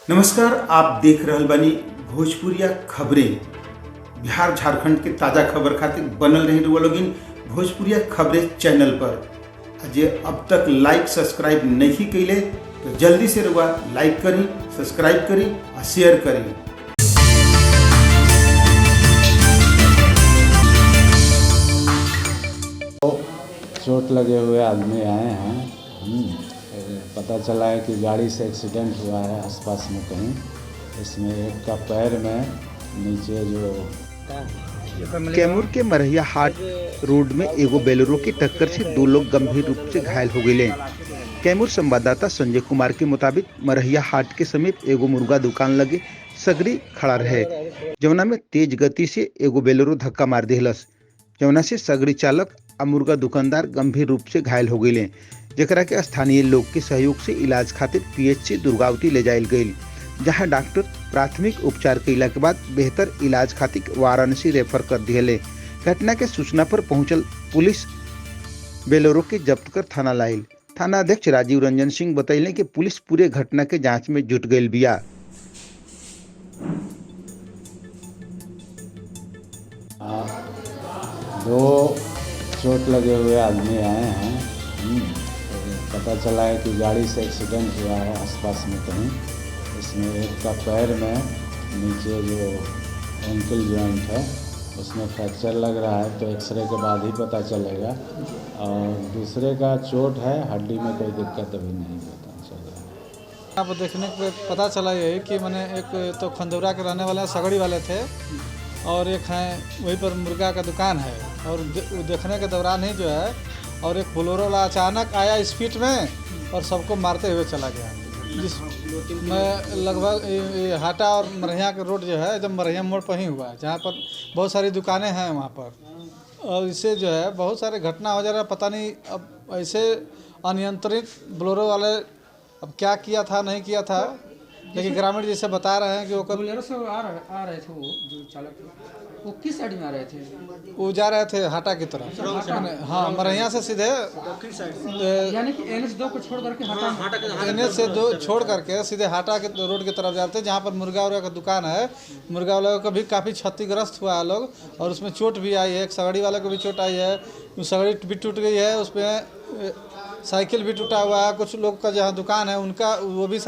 नमस्कार, आप देख रहल बानी भोजपुरिया खबरें। बिहार झारखंड के ताज़ा खबर खातिर बनल रही रुआ लोगिन भोजपुरिया खबरें चैनल पर। जे अब तक लाइक सब्सक्राइब नहीं कैले तो जल्दी से रुआ लाइक करी, सब्सक्राइब करी और शेयर करी। चोट लगे हुए आदमी आए हैं। पता चला है कि गाड़ी से एक्सीडेंट हुआ है आसपास में कहीं। इसमें एक का पैर में नीचे जो कैमूर के मरहिया हाट रोड में एगो बेलोरो की टक्कर से 2 लोग गंभीर रूप से घायल हो गए। कैमूर संवाददाता संजय कुमार के मुताबिक मरहिया हाट के समीप एगो मुर्गा दुकान लगे सगरी खड़ा रहे, जौना में तेज गति से एगो बेलोरो धक्का मार दिलस, जौना से सगरी चालक आ मुर्गा दुकानदार गंभीर रूप से घायल हो गए, जेकरा के स्थानीय लोग के सहयोग से इलाज खातिर पीएचसी दुर्गावती ले जायल गई, जहां डॉक्टर प्राथमिक उपचार कैला के बाद बेहतर इलाज खातिर वाराणसी रेफर कर दिए। घटना के सूचना पर पहुंचल पुलिस बेलोरो के जब्त कर थाना लाइल। थाना अध्यक्ष राजीव रंजन सिंह बतैले कि पुलिस पूरे घटना के जांच में जुट गई बिया। दो चोट लगे हुए आदमी आए हैं। पता चला है कि गाड़ी से एक्सीडेंट हुआ है आसपास में कहीं। इसमें एक का पैर में नीचे जो एंकल जॉइंट है उसमें फ्रैक्चर लग रहा है, तो एक्सरे के बाद ही पता चलेगा। और दूसरे का चोट है, हड्डी में कोई दिक्कत अभी नहीं पता चला। यहाँ पर देखने पे पता चला यही कि मैंने एक तो खंडौरा के रहने वाले सगड़ी वाले थे और एक हैं वहीं पर मुर्गा का दुकान है, और देखने के दौरान ही जो है और एक बोलेरो वाला अचानक आया स्पीड में और सबको मारते हुए चला गया। जिसमें लगभग हाटा और मरहिया के रोड जो है जब मरहिया मोड़ पर ही हुआ है, जहाँ पर बहुत सारी दुकानें हैं वहाँ पर, और इससे जो है बहुत सारे घटना हो जा रहा है। पता नहीं अब ऐसे अनियंत्रित बोलेरो वाले अब क्या किया था नहीं किया था, लेकिन ग्रामीण जैसे बता रहे हैं कि वो बोलेरो से आ रहे थे, वो जो चालक थे वो किस साइड में आ रहे थे? वो जा रहे थे हाटा की तरफ। हाँ, मरहिया से सीधे यानी कि NH 2 को छोड़ करके NH से 2 छोड़ करके सीधे हाटा के रोड की तरफ जाते हैं, जहाँ पर मुर्गा उर्गा का दुकान है। मुर्गा वाले को भी काफ़ी क्षतिग्रस्त हुआ है लोग, और उसमें चोट भी आई है। एक सगड़ी वाले को भी चोट आई है, सगड़ी भी टूट गई है, उसमें साइकिल भी टूटा हुआ है। कुछ लोग का जहाँ दुकान है उनका वो भी